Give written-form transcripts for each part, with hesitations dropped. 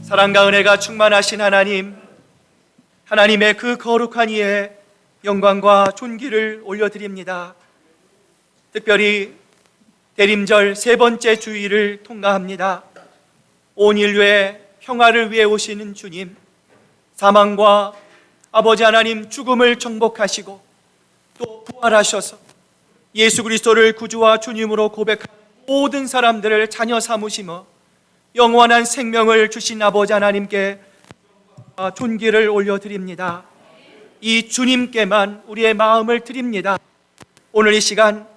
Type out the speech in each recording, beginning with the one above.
사랑과 은혜가 충만하신 하나님, 하나님의 그 거룩한 이에 영광과 존귀를 올려드립니다. 특별히 대림절 세 번째 주일을 통과합니다. 온 인류의 평화를 위해 오시는 주님, 사망과 아버지 하나님 죽음을 정복하시고 또 부활하셔서 예수 그리스도를 구주와 주님으로 고백한 모든 사람들을 자녀 삼으시며 영원한 생명을 주신 아버지 하나님께 존귀를 올려드립니다. 이 주님께만 우리의 마음을 드립니다. 오늘 이 시간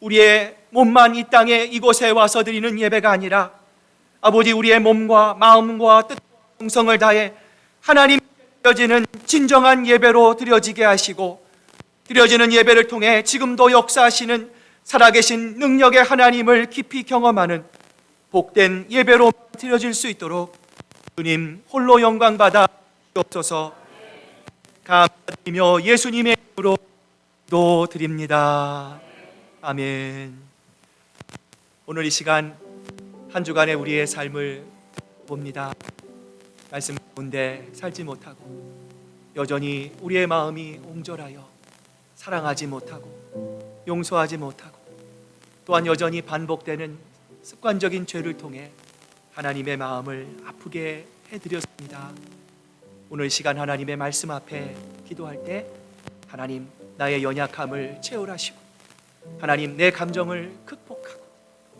우리의 몸만 이 땅에 이곳에 와서 드리는 예배가 아니라 아버지 우리의 몸과 마음과 뜻과 정성을 다해 하나님께 드려지는 진정한 예배로 드려지게 하시고, 드려지는 예배를 통해 지금도 역사하시는 살아계신 능력의 하나님을 깊이 경험하는 복된 예배로 드려질 수 있도록 주님 홀로 영광 받아 주옵소서. 감사드리며 예수님의 이름으로 기도드립니다. 아멘. 오늘 이 시간 한 주간의 우리의 삶을 봅니다. 말씀 가운데 살지 못하고 여전히 우리의 마음이 옹졸하여 사랑하지 못하고 용서하지 못하고 또한 여전히 반복되는 습관적인 죄를 통해 하나님의 마음을 아프게 해드렸습니다. 오늘 시간 하나님의 말씀 앞에 기도할 때 하나님 나의 연약함을 채울하시고 하나님 내 감정을 극복하고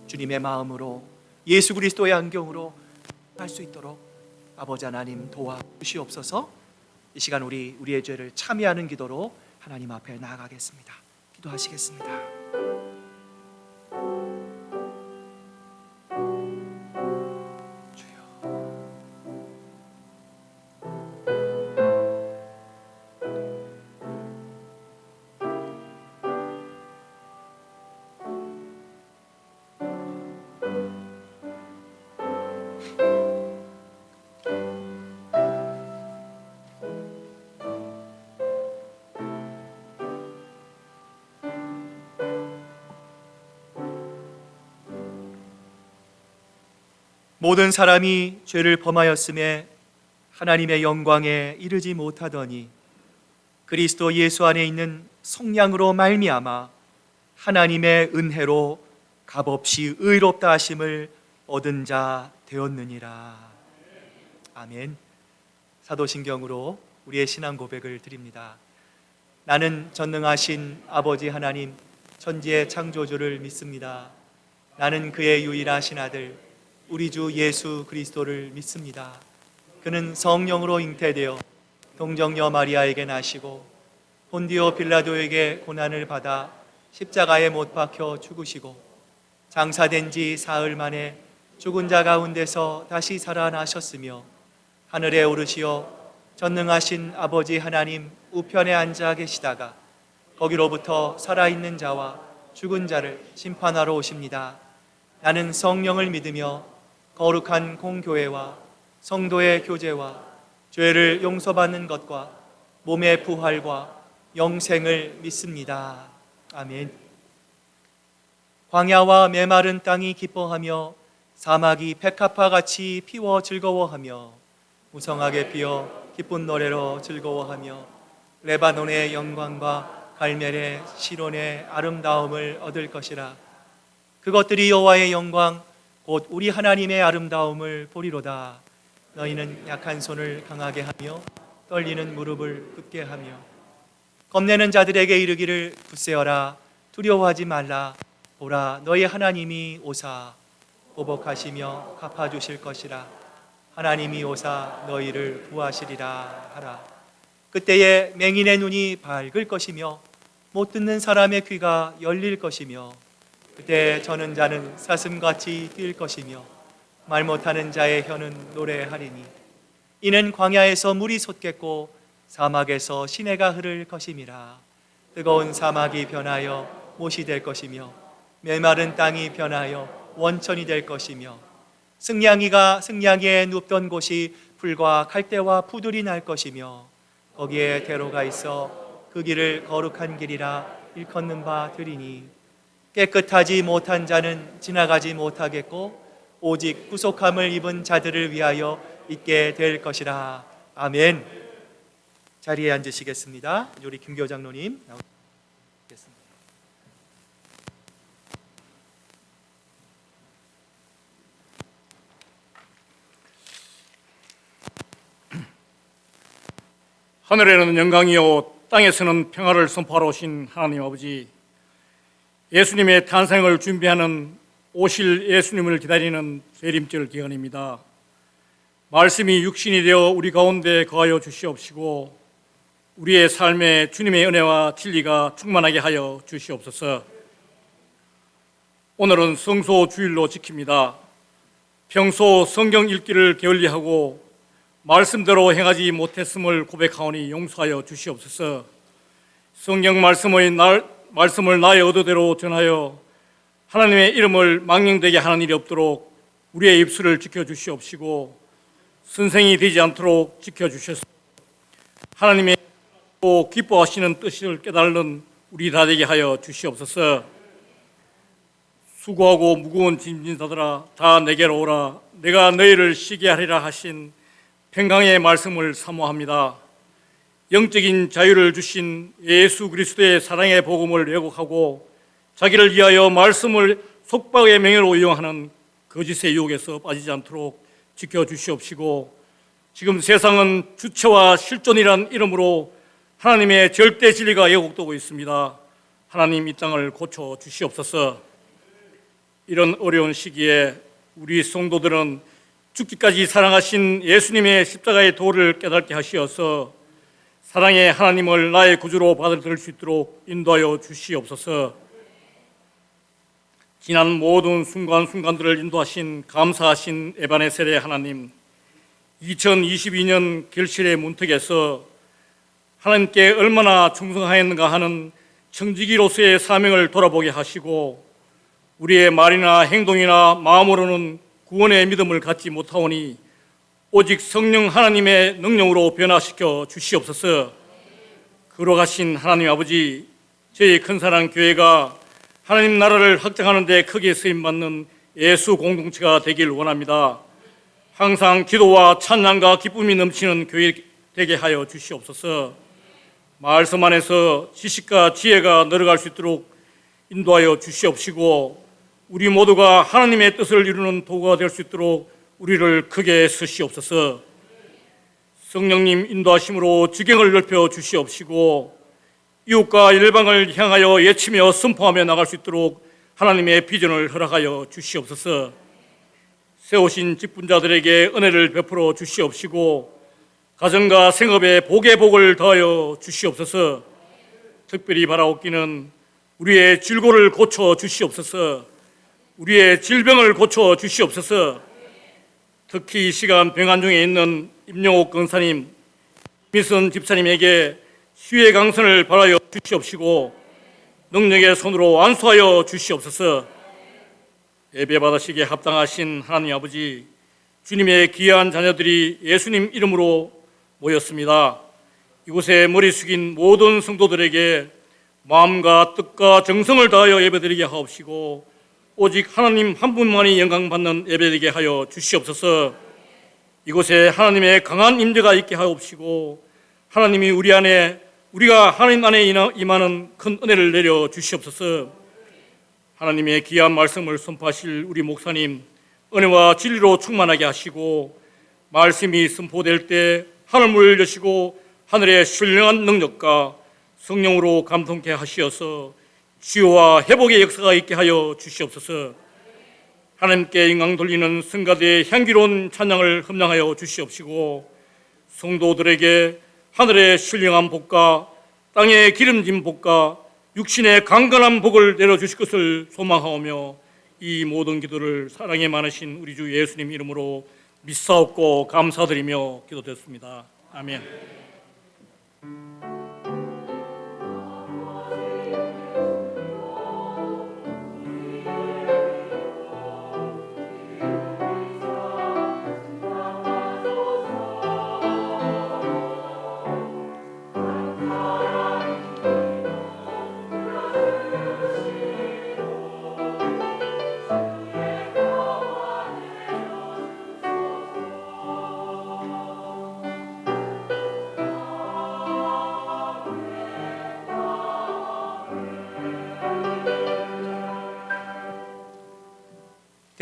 주님의 마음으로 예수 그리스도의 안경으로 할 수 있도록 아버지 하나님 도와주시옵소서. 이 시간 우리의 죄를 참여하는 기도로 하나님 앞에 나아가겠습니다. 기도하시겠습니다. 모든 사람이 죄를 범하였음에 하나님의 영광에 이르지 못하더니 그리스도 예수 안에 있는 성량으로 말미암아 하나님의 은혜로 값없이 의롭다 하심을 얻은 자 되었느니라. 아멘. 사도신경으로 우리의 신앙 고백을 드립니다. 나는 전능하신 아버지 하나님 천지의 창조주를 믿습니다. 나는 그의 유일하신 아들 우리 주 예수 그리스도를 믿습니다. 그는 성령으로 잉태되어 동정녀 마리아에게 나시고 본디오 빌라도에게 고난을 받아 십자가에 못 박혀 죽으시고 장사된 지 사흘 만에 죽은 자 가운데서 다시 살아나셨으며 하늘에 오르시어 전능하신 아버지 하나님 우편에 앉아 계시다가 거기로부터 살아있는 자와 죽은 자를 심판하러 오십니다. 나는 성령을 믿으며 거룩한 공교회와 성도의 교제와 죄를 용서받는 것과 몸의 부활과 영생을 믿습니다. 아멘. 광야와 메마른 땅이 기뻐하며 사막이 백합화같이 피워 즐거워하며 무성하게 피어 기쁜 노래로 즐거워하며 레바논의 영광과 갈멜의 시론의 아름다움을 얻을 것이라. 그것들이 여호와의 영광 곧 우리 하나님의 아름다움을 보리로다. 너희는 약한 손을 강하게 하며 떨리는 무릎을 굳게 하며 겁내는 자들에게 이르기를 굳세어라 두려워하지 말라. 보라 너희 하나님이 오사 보복하시며 갚아주실 것이라. 하나님이 오사 너희를 구하시리라 하라. 그때에 맹인의 눈이 밝을 것이며 못 듣는 사람의 귀가 열릴 것이며 그때 저는 자는 사슴같이 뛸 것이며 말 못하는 자의 혀는 노래하리니 이는 광야에서 물이 솟겠고 사막에서 시내가 흐를 것임이라. 뜨거운 사막이 변하여 못이 될 것이며 메마른 땅이 변하여 원천이 될 것이며 승냥이에 눕던 곳이 풀과 갈대와 푸들이 날 것이며 거기에 대로가 있어 그 길을 거룩한 길이라 일컫는 바 되리니 깨끗하지 못한 자는 지나가지 못하겠고 오직 구속함을 입은 자들을 위하여 있게 될 것이라. 아멘. 자리에 앉으시겠습니다. 우리 김교 장로님 나오겠습니다. 하늘에는 영광이요 땅에서는 평화를 선포하러 오신 하나님 아버지, 예수님의 탄생을 준비하는 오실 예수님을 기다리는 재림절 기간입니다. 말씀이 육신이 되어 우리 가운데 거하여 주시옵시고 우리의 삶에 주님의 은혜와 진리가 충만하게 하여 주시옵소서. 오늘은 성소 주일로 지킵니다. 평소 성경 읽기를 게을리하고 말씀대로 행하지 못했음을 고백하오니 용서하여 주시옵소서. 성경 말씀을 나의 의도대로 전하여 하나님의 이름을 망령되게 하는 일이 없도록 우리의 입술을 지켜주시옵시고 선생이 되지 않도록 지켜주셔서 하나님의 기뻐하시는 뜻을 깨달는 우리 다 되게 하여 주시옵소서. 수고하고 무거운 짐진 자들아 다 내게로 오라. 내가 너희를 쉬게 하리라 하신 평강의 말씀을 사모합니다. 영적인 자유를 주신 예수 그리스도의 사랑의 복음을 왜곡하고 자기를 위하여 말씀을 속박의 명예로 이용하는 거짓의 유혹에서 빠지지 않도록 지켜주시옵시고 지금 세상은 주체와 실존이란 이름으로 하나님의 절대 진리가 왜곡되고 있습니다. 하나님 이 땅을 고쳐주시옵소서. 이런 어려운 시기에 우리 성도들은 죽기까지 사랑하신 예수님의 십자가의 도를 깨닫게 하시어서 사랑의 하나님을 나의 구주로 받아들일 수 있도록 인도하여 주시옵소서. 지난 모든 순간순간들을 인도하신 감사하신 에베네셀의 하나님, 2022년 결실의 문턱에서 하나님께 얼마나 충성하였는가 하는 청지기로서의 사명을 돌아보게 하시고 우리의 말이나 행동이나 마음으로는 구원의 믿음을 갖지 못하오니 오직 성령 하나님의 능력으로 변화시켜 주시옵소서. 거룩하신 하나님 아버지, 저희 큰사랑 교회가 하나님 나라를 확장하는 데 크게 쓰임받는 예수 공동체가 되길 원합니다. 항상 기도와 찬양과 기쁨이 넘치는 교회 되게 하여 주시옵소서. 말씀 안에서 지식과 지혜가 늘어갈 수 있도록 인도하여 주시옵시고 우리 모두가 하나님의 뜻을 이루는 도구가 될 수 있도록 우리를 크게 쓰시옵소서. 성령님 인도하심으로 지경을 넓혀 주시옵시고 이웃과 일방을 향하여 외치며 선포하며 나갈 수 있도록 하나님의 비전을 허락하여 주시옵소서. 세우신 직분자들에게 은혜를 베풀어 주시옵시고 가정과 생업에 복의 복을 더하여 주시옵소서. 특별히 바라옵기는 우리의 질고를 고쳐 주시옵소서. 우리의 질병을 고쳐 주시옵소서. 특히 이 시간 병환 중에 있는 임영옥 권사님, 미선 집사님에게 희의 강선을 바라여 주시옵시고 능력의 손으로 안수하여 주시옵소서. 예배 받으시기에 합당하신 하나님 아버지, 주님의 귀한 자녀들이 예수님 이름으로 모였습니다. 이곳에 머리 숙인 모든 성도들에게 마음과 뜻과 정성을 다하여 예배드리게 하옵시고 오직 하나님 한 분만이 영광받는 예배되게 하여 주시옵소서. 이곳에 하나님의 강한 임재가 있게 하옵시고 하나님이 우리가 하나님 안에 임하는 큰 은혜를 내려 주시옵소서. 하나님의 귀한 말씀을 선포하실 우리 목사님 은혜와 진리로 충만하게 하시고 말씀이 선포될 때 하늘문을 여시고 하늘의 신령한 능력과 성령으로 감동케 하시어서 치유와 회복의 역사가 있게 하여 주시옵소서. 하나님께 영광 돌리는 성가대의 향기로운 찬양을 흠량하여 주시옵시고 성도들에게 하늘의 신령한 복과 땅의 기름진 복과 육신의 강건한 복을 내려주실 것을 소망하오며 이 모든 기도를 사랑에 많으신 우리 주 예수님 이름으로 믿사옵고 감사드리며 기도드렸습니다. 아멘.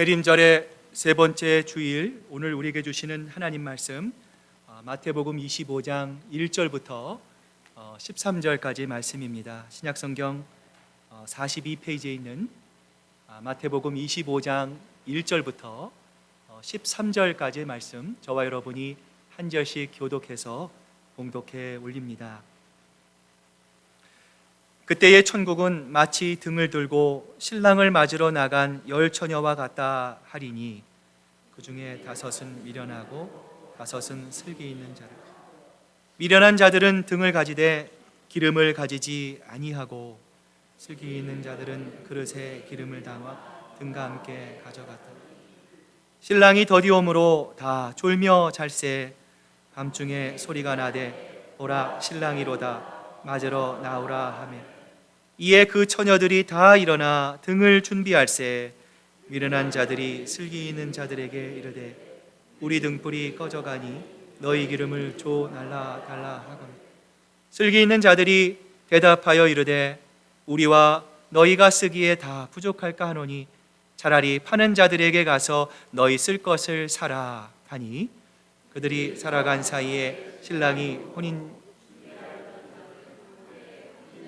대림절의 세 번째 주일, 오늘 우리에게 주시는 하나님 말씀 마태복음 25장 1절부터 13절까지 말씀입니다. 신약성경 42페이지에 있는 마태복음 25장 1절부터 13절까지의 말씀, 저와 여러분이 한 절씩 교독해서 봉독해 올립니다. 그때의 천국은 마치 등을 들고 신랑을 맞으러 나간 10처녀와 같다 하리니 그 중에 5은 미련하고 5은 슬기 있는 자들. 미련한 자들은 등을 가지되 기름을 가지지 아니하고 슬기 있는 자들은 그릇에 기름을 담아 등과 함께 가져갔다. 신랑이 더디옴으로 다 졸며 잘새 밤중에 소리가 나되 보라 신랑이로다 맞으러 나오라 하며 이에 그 처녀들이 다 일어나 등을 준비할새 미련한 자들이 슬기 있는 자들에게 이르되 우리 등불이 꺼져가니 너희 기름을 줘 날라 달라 하거늘 슬기 있는 자들이 대답하여 이르되 우리와 너희가 쓰기에 다 부족할까 하노니 차라리 파는 자들에게 가서 너희 쓸 것을 사라 하니 그들이 살아간 사이에 신랑이 혼인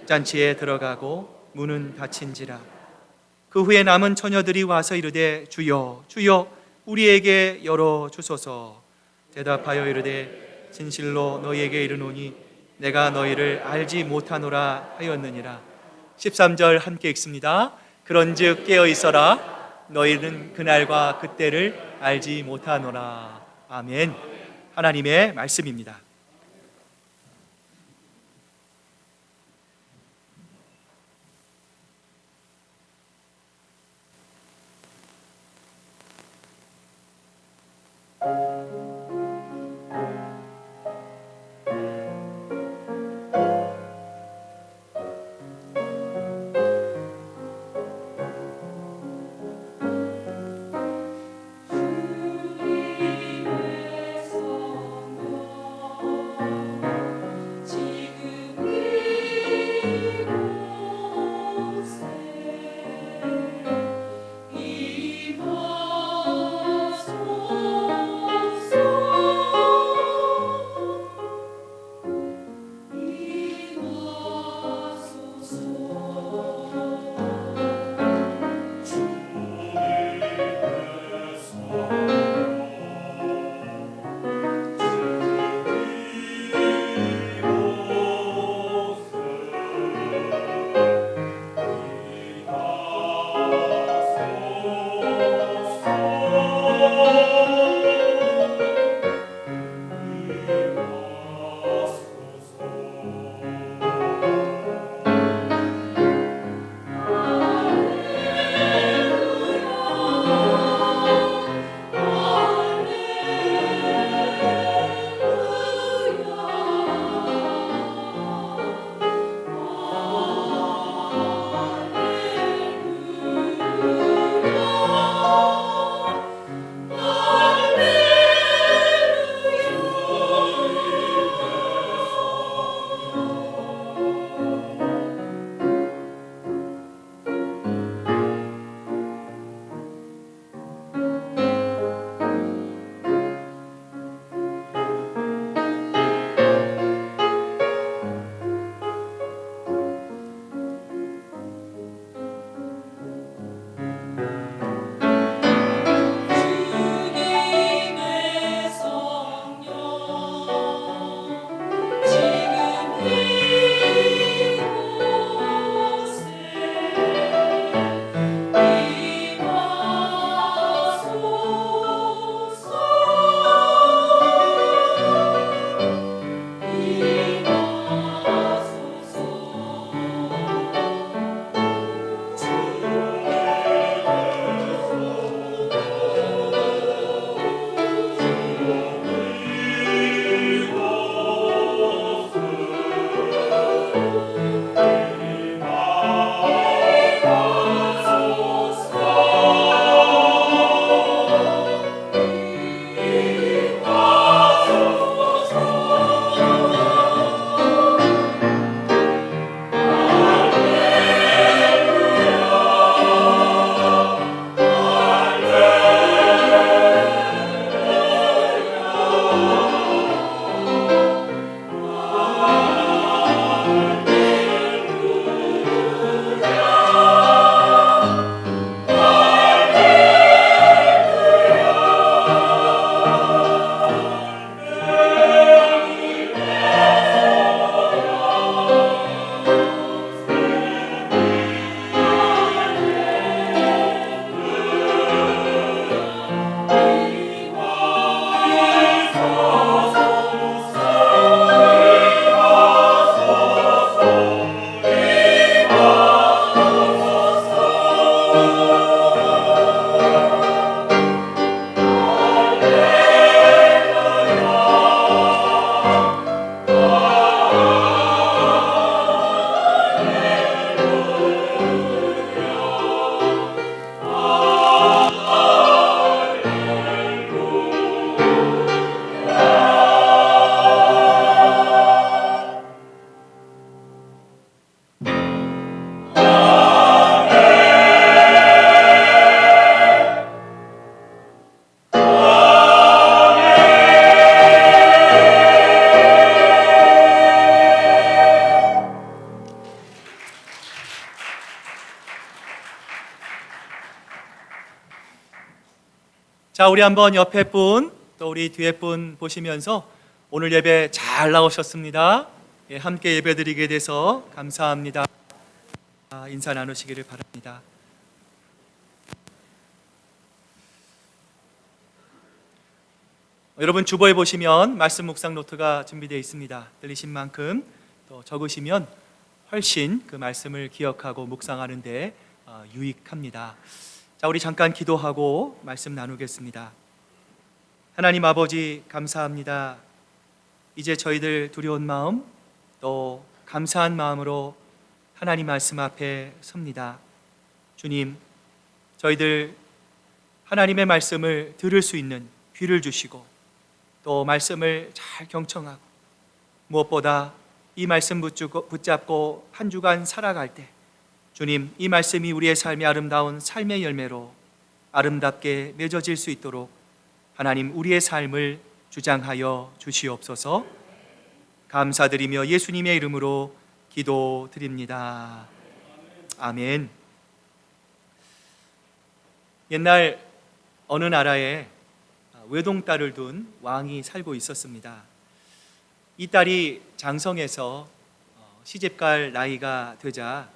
잔치에 들어가고 문은 닫힌지라. 그 후에 남은 처녀들이 와서 이르되 주여 주여 우리에게 열어 주소서. 대답하여 이르되 진실로 너희에게 이르노니 내가 너희를 알지 못하노라 하였느니라. 13절 함께 읽습니다. 그런즉 깨어 있어라 너희는 그날과 그때를 알지 못하노라. 아멘. 하나님의 말씀입니다. 자, 우리 한번 옆에 분, 또 우리 뒤에 분 보시면서 오늘 예배 잘 나오셨습니다. 예, 함께 예배드리게 돼서 감사합니다. 인사 나누시기를 바랍니다. 여러분 주보에 보시면 말씀 묵상 노트가 준비되어 있습니다. 들리신 만큼 또 적으시면 훨씬 그 말씀을 기억하고 묵상하는 데 유익합니다. 자, 우리 잠깐 기도하고 말씀 나누겠습니다. 하나님 아버지 감사합니다. 이제 저희들 두려운 마음 또 감사한 마음으로 하나님 말씀 앞에 섭니다. 주님, 저희들 하나님의 말씀을 들을 수 있는 귀를 주시고 또 말씀을 잘 경청하고 무엇보다 이 말씀 붙잡고 한 주간 살아갈 때 주님, 이 말씀이 우리의 삶의 아름다운 삶의 열매로 아름답게 맺어질 수 있도록 하나님 우리의 삶을 주장하여 주시옵소서. 감사드리며 예수님의 이름으로 기도드립니다. 아멘. 옛날 어느 나라에 외동딸을 둔 왕이 살고 있었습니다. 이 딸이 장성해서 시집갈 나이가 되자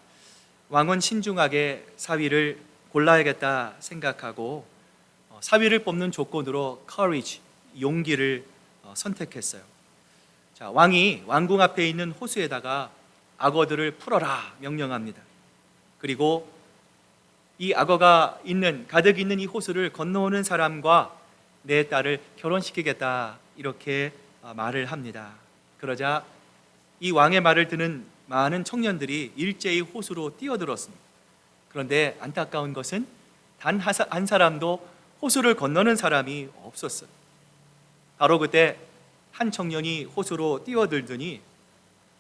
왕은 신중하게 사위를 골라야겠다 생각하고 사위를 뽑는 조건으로 courage, 용기를 선택했어요. 자, 왕이 왕궁 앞에 있는 호수에다가 악어들을 풀어라 명령합니다. 그리고 이 악어가 가득 있는 이 호수를 건너오는 사람과 내 딸을 결혼시키겠다 이렇게 말을 합니다. 그러자 이 왕의 말을 듣는 많은 청년들이 일제히 호수로 뛰어들었습니다. 그런데 안타까운 것은 단 한 사람도 호수를 건너는 사람이 없었어요. 바로 그때 한 청년이 호수로 뛰어들더니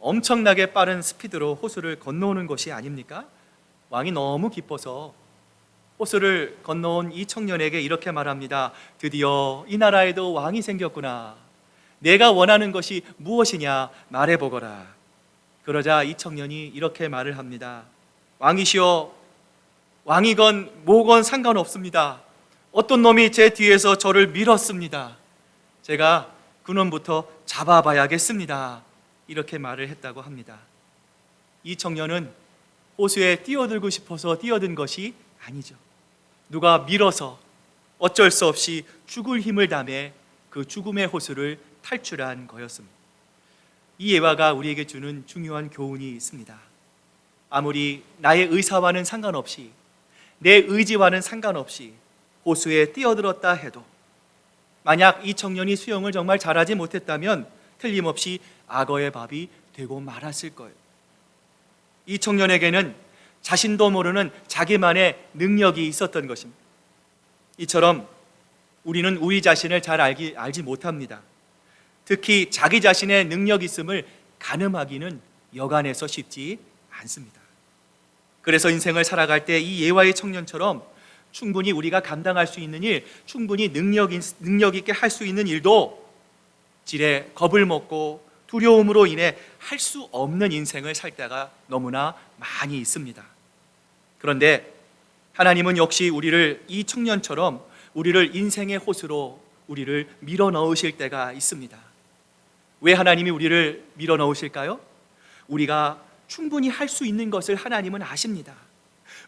엄청나게 빠른 스피드로 호수를 건너오는 것이 아닙니까? 왕이 너무 기뻐서 호수를 건너온 이 청년에게 이렇게 말합니다. 드디어 이 나라에도 왕이 생겼구나. 내가 원하는 것이 무엇이냐 말해보거라. 그러자 이 청년이 이렇게 말을 합니다. 왕이시여, 왕이건 뭐건 상관없습니다. 어떤 놈이 제 뒤에서 저를 밀었습니다. 제가 그놈부터 잡아봐야겠습니다. 이렇게 말을 했다고 합니다. 이 청년은 호수에 뛰어들고 싶어서 뛰어든 것이 아니죠. 누가 밀어서 어쩔 수 없이 죽을 힘을 담에 그 죽음의 호수를 탈출한 거였습니다. 이 예화가 우리에게 주는 중요한 교훈이 있습니다. 아무리 나의 의사와는 상관없이 내 의지와는 상관없이 호수에 뛰어들었다 해도 만약 이 청년이 수영을 정말 잘하지 못했다면 틀림없이 악어의 밥이 되고 말았을 거예요. 이 청년에게는 자신도 모르는 자기만의 능력이 있었던 것입니다. 이처럼 우리는 우리 자신을 잘 알지 못합니다. 특히 자기 자신의 능력이 있음을 가늠하기는 여간해서 쉽지 않습니다. 그래서 인생을 살아갈 때 이 예화의 청년처럼 충분히 우리가 감당할 수 있는 일, 충분히 능력 있게 할 수 있는 일도 지레 겁을 먹고 두려움으로 인해 할 수 없는 인생을 살 때가 너무나 많이 있습니다. 그런데 하나님은 역시 우리를 이 청년처럼 우리를 인생의 호수로 우리를 밀어 넣으실 때가 있습니다. 왜 하나님이 우리를 밀어 넣으실까요? 우리가 충분히 할 수 있는 것을 하나님은 아십니다.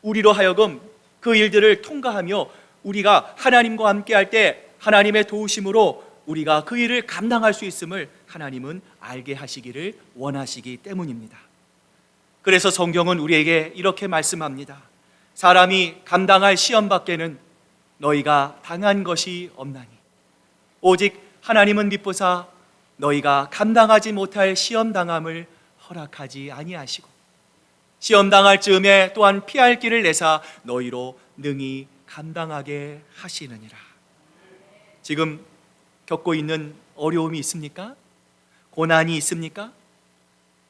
우리로 하여금 그 일들을 통과하며 우리가 하나님과 함께 할 때 하나님의 도우심으로 우리가 그 일을 감당할 수 있음을 하나님은 알게 하시기를 원하시기 때문입니다. 그래서 성경은 우리에게 이렇게 말씀합니다. 사람이 감당할 시험 밖에는 너희가 당한 것이 없나니 오직 하나님은 미쁘사 너희가 감당하지 못할 시험 당함을 허락하지 아니하시고 시험 당할 즈음에 또한 피할 길을 내사 너희로 능히 감당하게 하시느니라. 지금 겪고 있는 어려움이 있습니까? 고난이 있습니까?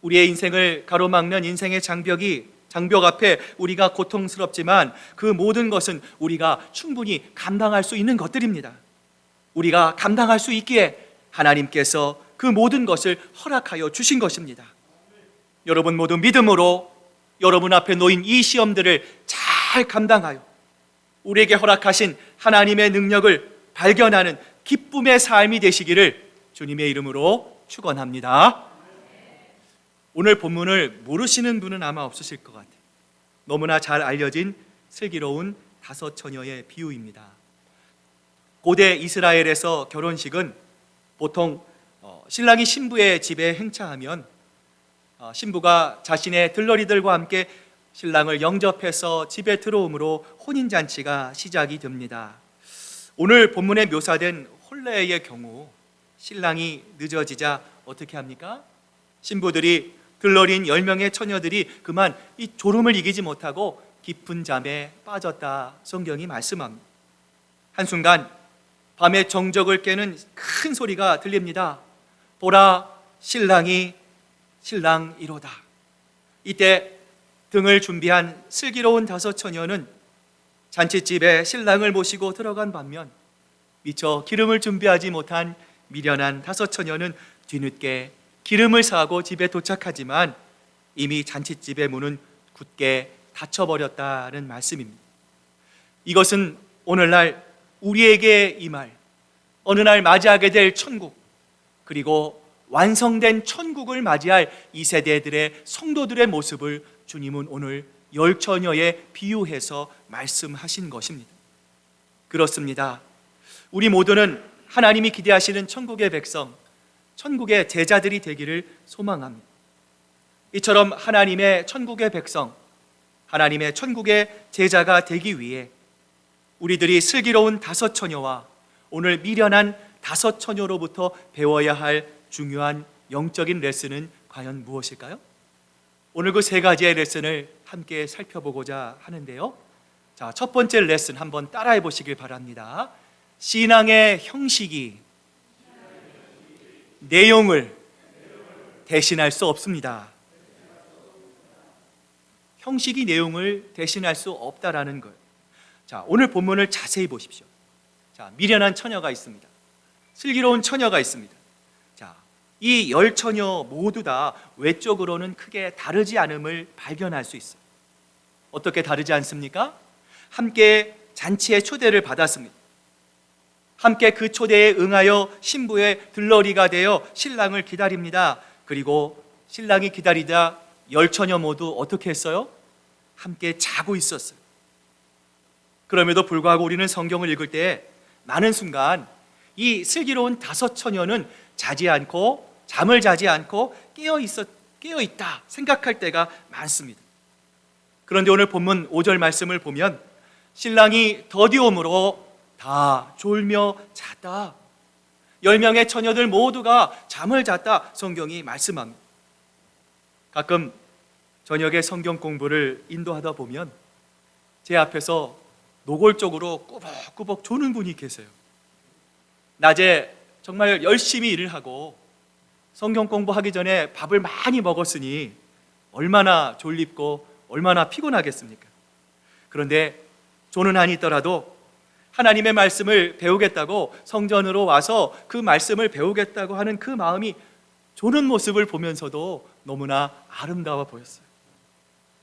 우리의 인생을 가로막는 인생의 장벽 앞에 우리가 고통스럽지만 그 모든 것은 우리가 충분히 감당할 수 있는 것들입니다. 우리가 감당할 수 있기에 하나님께서 그 모든 것을 허락하여 주신 것입니다. 여러분 모두 믿음으로 여러분 앞에 놓인 이 시험들을 잘 감당하여 우리에게 허락하신 하나님의 능력을 발견하는 기쁨의 삶이 되시기를 주님의 이름으로 축원합니다. 오늘 본문을 모르시는 분은 아마 없으실 것 같아요. 너무나 잘 알려진 슬기로운 다섯 처녀의 비유입니다. 고대 이스라엘에서 결혼식은 보통 신랑이 신부의 집에 행차하면 신부가 자신의 들러리들과 함께 신랑을 영접해서 집에 들어옴으로 혼인잔치가 시작이 됩니다. 오늘 본문에 묘사된 혼례의 경우 신랑이 늦어지자 어떻게 합니까? 신부들이 들러린 10명의 처녀들이 그만 이 졸음을 이기지 못하고 깊은 잠에 빠졌다 성경이 말씀합니다. 한순간 밤의 정적을 깨는 큰 소리가 들립니다. 보라, 신랑이로다. 이때 등을 준비한 슬기로운 다섯 처녀는 잔치집에 신랑을 모시고 들어간 반면 미처 기름을 준비하지 못한 미련한 다섯 처녀는 뒤늦게 기름을 사고 집에 도착하지만 이미 잔치집의 문은 굳게 닫혀버렸다는 말씀입니다. 이것은 오늘날 우리에게 이 말, 어느 날 맞이하게 될 천국, 그리고 완성된 천국을 맞이할 이 세대들의 성도들의 모습을 주님은 오늘 열 처녀에 비유해서 말씀하신 것입니다. 그렇습니다. 우리 모두는 하나님이 기대하시는 천국의 백성, 천국의 제자들이 되기를 소망합니다. 이처럼 하나님의 천국의 백성, 하나님의 천국의 제자가 되기 위해 우리들이 슬기로운 다섯 처녀와 오늘 미련한 다섯 처녀로부터 배워야 할 중요한 영적인 레슨은 과연 무엇일까요? 오늘 그 세 가지의 레슨을 함께 살펴보고자 하는데요. 자, 첫 번째 레슨 한번 따라해 보시길 바랍니다. 신앙의 형식이 내용을 대신할 수 없습니다. 형식이 내용을 대신할 수 없다라는 것. 자, 오늘 본문을 자세히 보십시오. 자, 미련한 처녀가 있습니다. 슬기로운 처녀가 있습니다. 자, 이 열 처녀 모두 다 외적으로는 크게 다르지 않음을 발견할 수 있어요. 어떻게 다르지 않습니까? 함께 잔치의 초대를 받았습니다. 함께 그 초대에 응하여 신부의 들러리가 되어 신랑을 기다립니다. 그리고 신랑이 기다리다 열 처녀 모두 어떻게 했어요? 함께 자고 있었어요. 그럼에도 불구하고 우리는 성경을 읽을 때 많은 순간 이 슬기로운 다섯 처녀는 잠을 자지 않고 깨어 있다 생각할 때가 많습니다. 그런데 오늘 본문 5절 말씀을 보면 신랑이 더디옴으로 다 졸며 잤다. 10명의 처녀들 모두가 잠을 잤다 성경이 말씀합니다. 가끔 저녁에 성경 공부를 인도하다 보면 제 앞에서 노골적으로 꾸벅꾸벅 조는 분이 계세요. 낮에 정말 열심히 일을 하고 성경 공부하기 전에 밥을 많이 먹었으니 얼마나 졸립고 얼마나 피곤하겠습니까? 그런데 조는 한이 있더라도 하나님의 말씀을 배우겠다고 성전으로 와서 그 말씀을 배우겠다고 하는 그 마음이 조는 모습을 보면서도 너무나 아름다워 보였어요.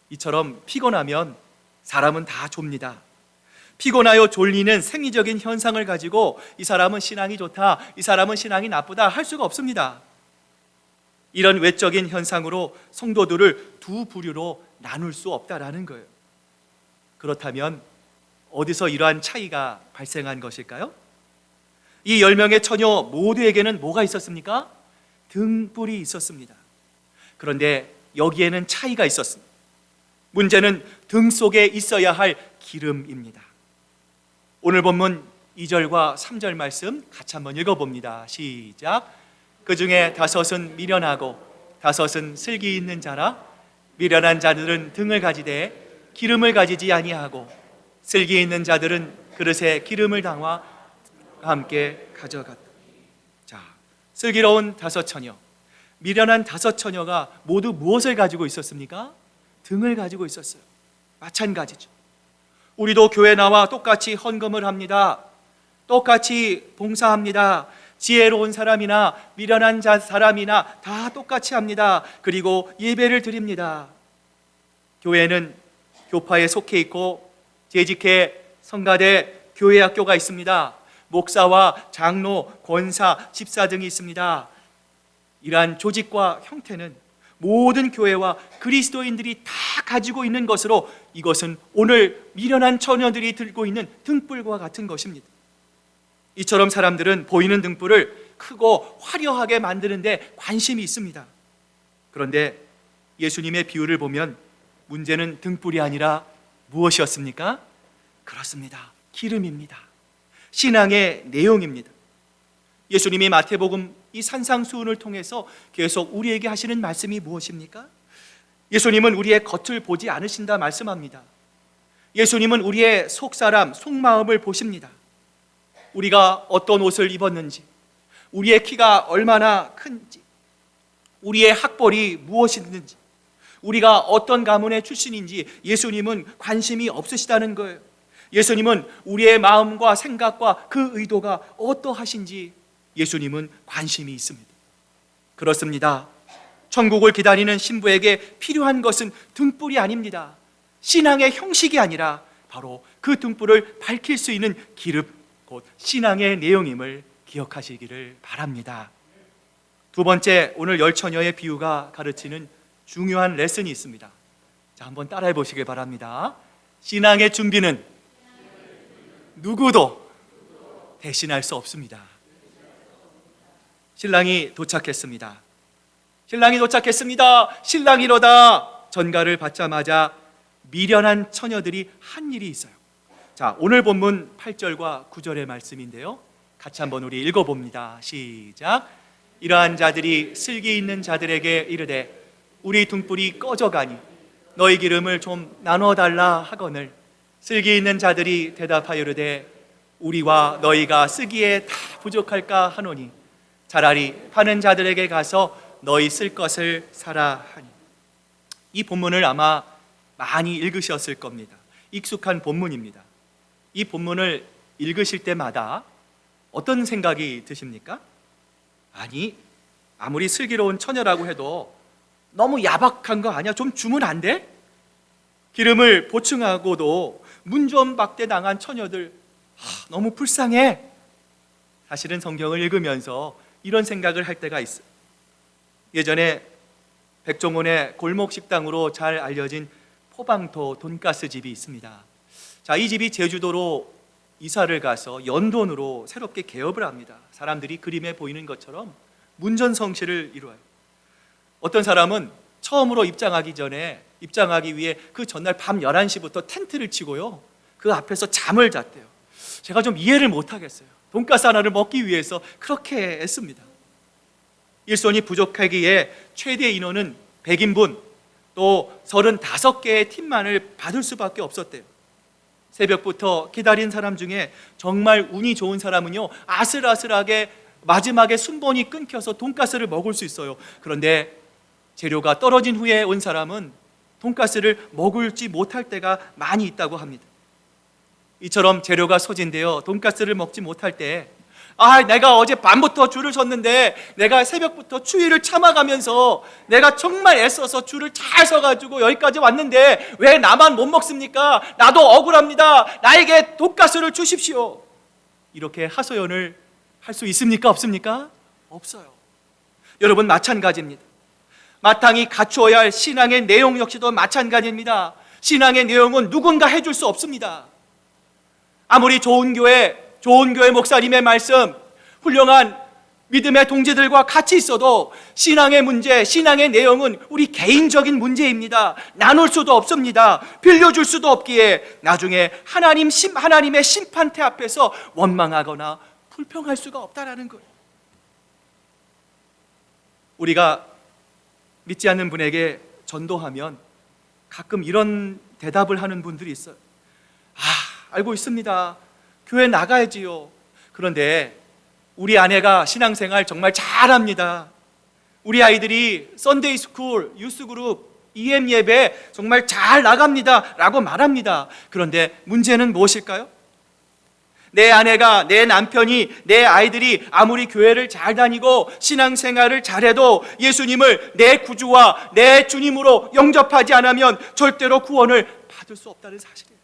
이처럼 피곤하면 사람은 다 좁니다. 피곤하여 졸리는 생리적인 현상을 가지고 이 사람은 신앙이 좋다, 이 사람은 신앙이 나쁘다 할 수가 없습니다. 이런 외적인 현상으로 성도들을 두 부류로 나눌 수 없다라는 거예요. 그렇다면 어디서 이러한 차이가 발생한 것일까요? 이 10명의 처녀 모두에게는 뭐가 있었습니까? 등불이 있었습니다. 그런데 여기에는 차이가 있었습니다. 문제는 등 속에 있어야 할 기름입니다. 오늘 본문 2절과 3절 말씀 같이 한번 읽어봅니다. 시작. 그 중에 5은 미련하고 5은 슬기 있는 자라. 미련한 자들은 등을 가지되 기름을 가지지 아니하고 슬기 있는 자들은 그릇에 기름을 담아 함께 가져갔다. 자, 슬기로운 5 처녀, 미련한 5 처녀가 모두 무엇을 가지고 있었습니까? 등을 가지고 있었어요. 마찬가지죠. 우리도 교회 나와 똑같이 헌금을 합니다. 똑같이 봉사합니다. 지혜로운 사람이나 미련한 사람이나 다 똑같이 합니다. 그리고 예배를 드립니다. 교회는 교파에 속해 있고 재직회, 성가대, 교회 학교가 있습니다. 목사와 장로, 권사, 집사 등이 있습니다. 이러한 조직과 형태는 모든 교회와 그리스도인들이 다 가지고 있는 것으로 이것은 오늘 미련한 처녀들이 들고 있는 등불과 같은 것입니다. 이처럼 사람들은 보이는 등불을 크고 화려하게 만드는 데 관심이 있습니다. 그런데 예수님의 비유를 보면 문제는 등불이 아니라 무엇이었습니까? 그렇습니다. 기름입니다. 신앙의 내용입니다. 예수님이 마태복음 이 산상수훈을 통해서 계속 우리에게 하시는 말씀이 무엇입니까? 예수님은 우리의 겉을 보지 않으신다 말씀합니다. 예수님은 우리의 속사람, 속마음을 보십니다. 우리가 어떤 옷을 입었는지, 우리의 키가 얼마나 큰지, 우리의 학벌이 무엇이든지, 우리가 어떤 가문의 출신인지 예수님은 관심이 없으시다는 거예요. 예수님은 우리의 마음과 생각과 그 의도가 어떠하신지 예수님은 관심이 있습니다. 그렇습니다. 천국을 기다리는 신부에게 필요한 것은 등불이 아닙니다. 신앙의 형식이 아니라 바로 그 등불을 밝힐 수 있는 기름, 곧 신앙의 내용임을 기억하시기를 바랍니다. 두 번째, 오늘 열 처녀의 비유가 가르치는 중요한 레슨이 있습니다. 자, 한번 따라해 보시길 바랍니다. 신앙의 준비는 누구도 대신할 수 없습니다. 신랑이 도착했습니다. 신랑이 도착했습니다. 신랑이로다. 전가를 받자마자 미련한 처녀들이 한 일이 있어요. 자, 오늘 본문 8절과 9절의 말씀인데요, 같이 한번 우리 읽어봅니다. 시작. 이러한 자들이 슬기 있는 자들에게 이르되 우리 등불이 꺼져가니 너희 기름을 좀 나눠달라 하거늘 슬기 있는 자들이 대답하여 이르되 우리와 너희가 쓰기에 다 부족할까 하노니 차라리 파는 자들에게 가서 너희 쓸 것을 사라 하니. 이 본문을 아마 많이 읽으셨을 겁니다. 익숙한 본문입니다. 이 본문을 읽으실 때마다 어떤 생각이 드십니까? 아니, 아무리 슬기로운 처녀라고 해도 너무 야박한 거 아니야? 좀 주면 안 돼? 기름을 보충하고도 문전박대 당한 처녀들, 너무 불쌍해. 사실은 성경을 읽으면서 이런 생각을 할 때가 있어요. 예전에 백종원의 골목 식당으로 잘 알려진 포방토 돈가스 집이 있습니다. 자, 이 집이 제주도로 이사를 가서 연돈으로 새롭게 개업을 합니다. 사람들이 그림에 보이는 것처럼 문전성시를 이루어요. 어떤 사람은 처음으로 입장하기 위해 그 전날 밤 11시부터 텐트를 치고요, 그 앞에서 잠을 잤대요. 제가 좀 이해를 못하겠어요. 돈가스 하나를 먹기 위해서 그렇게 애씁니다. 일손이 부족하기에 최대 인원은 100인분, 또 35개의 팀만을 받을 수밖에 없었대요. 새벽부터 기다린 사람 중에 정말 운이 좋은 사람은요, 아슬아슬하게 마지막에 순번이 끊겨서 돈가스를 먹을 수 있어요. 그런데 재료가 떨어진 후에 온 사람은 돈가스를 먹을지 못할 때가 많이 있다고 합니다. 이처럼 재료가 소진되어 돈가스를 먹지 못할 때, 내가 어제 밤부터 줄을 섰는데, 내가 새벽부터 추위를 참아가면서 내가 정말 애써서 줄을 잘 서가지고 여기까지 왔는데 왜 나만 못 먹습니까? 나도 억울합니다. 나에게 돈가스를 주십시오. 이렇게 하소연을 할 수 있습니까? 없습니까? 없어요. 여러분, 마찬가지입니다. 마땅히 갖추어야 할 신앙의 내용 역시도 마찬가지입니다. 신앙의 내용은 누군가 해줄 수 없습니다. 아무리 좋은 교회 목사님의 말씀, 훌륭한 믿음의 동지들과 같이 있어도 신앙의 문제, 신앙의 내용은 우리 개인적인 문제입니다. 나눌 수도 없습니다. 빌려줄 수도 없기에 나중에 하나님의 심판대 앞에서 원망하거나 불평할 수가 없다라는 거예요. 우리가 믿지 않는 분에게 전도하면 가끔 이런 대답을 하는 분들이 있어요. 알고 있습니다. 교회 나가야지요. 그런데 우리 아내가 신앙생활 정말 잘합니다. 우리 아이들이 썬데이 스쿨, 유스그룹, EM 예배 정말 잘 나갑니다 라고 말합니다. 그런데 문제는 무엇일까요? 내 아내가, 내 남편이, 내 아이들이 아무리 교회를 잘 다니고 신앙생활을 잘해도 예수님을 내 구주와 내 주님으로 영접하지 않으면 절대로 구원을 받을 수 없다는 사실이에요.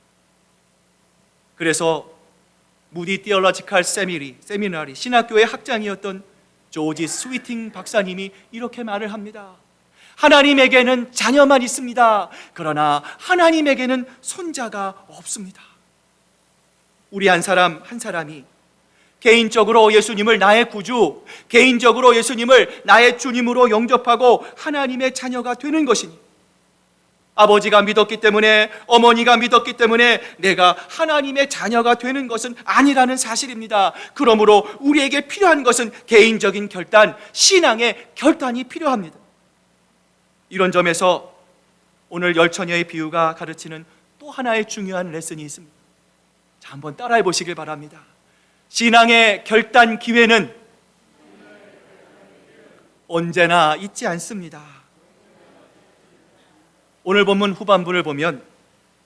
그래서 무디 티올로지컬 세미나리 신학교의 학장이었던 조지 스위팅 박사님이 이렇게 말을 합니다. 하나님에게는 자녀만 있습니다. 그러나 하나님에게는 손자가 없습니다. 우리 한 사람 한 사람이 개인적으로 예수님을 나의 구주, 개인적으로 예수님을 나의 주님으로 영접하고 하나님의 자녀가 되는 것이니, 아버지가 믿었기 때문에, 어머니가 믿었기 때문에 내가 하나님의 자녀가 되는 것은 아니라는 사실입니다. 그러므로 우리에게 필요한 것은 개인적인 결단, 신앙의 결단이 필요합니다. 이런 점에서 오늘 열처녀의 비유가 가르치는 또 하나의 중요한 레슨이 있습니다. 자, 한번 따라해 보시길 바랍니다. 신앙의 결단 기회는 언제나 있지 않습니다. 오늘 본문 후반부를 보면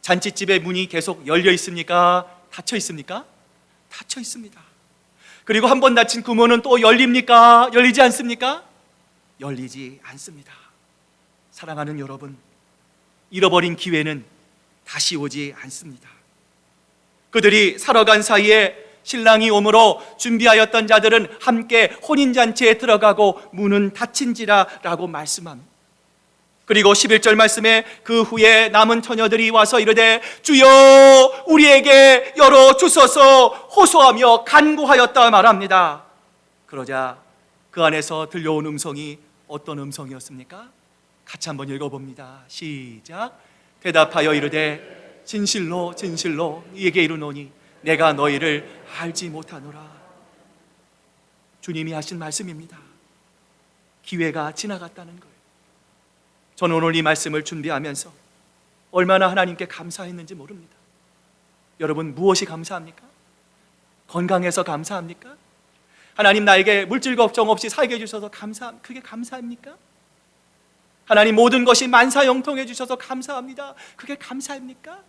잔치집의 문이 계속 열려 있습니까? 닫혀 있습니까? 닫혀 있습니다. 그리고 한 번 닫힌 구멍은 또 열립니까? 열리지 않습니까? 열리지 않습니다. 사랑하는 여러분, 잃어버린 기회는 다시 오지 않습니다. 그들이 살아간 사이에 신랑이 오므로 준비하였던 자들은 함께 혼인잔치에 들어가고 문은 닫힌지라 라고 말씀합니다. 그리고 11절 말씀에 그 후에 남은 처녀들이 와서 이르되 주여 우리에게 열어주소서 호소하며 간구하였다 말합니다. 그러자 그 안에서 들려온 음성이 어떤 음성이었습니까? 같이 한번 읽어봅니다. 시작. 대답하여 이르되 진실로 진실로 이에게 이르노니 내가 너희를 알지 못하노라. 주님이 하신 말씀입니다. 기회가 지나갔다는 거예요. 저는 오늘 이 말씀을 준비하면서 얼마나 하나님께 감사했는지 모릅니다. 여러분, 무엇이 감사합니까? 건강해서 감사합니까? 하나님 나에게 물질 걱정 없이 살게 해주셔서 그게 감사합니까? 하나님 모든 것이 만사형통해 주셔서 감사합니다. 그게 감사입니까?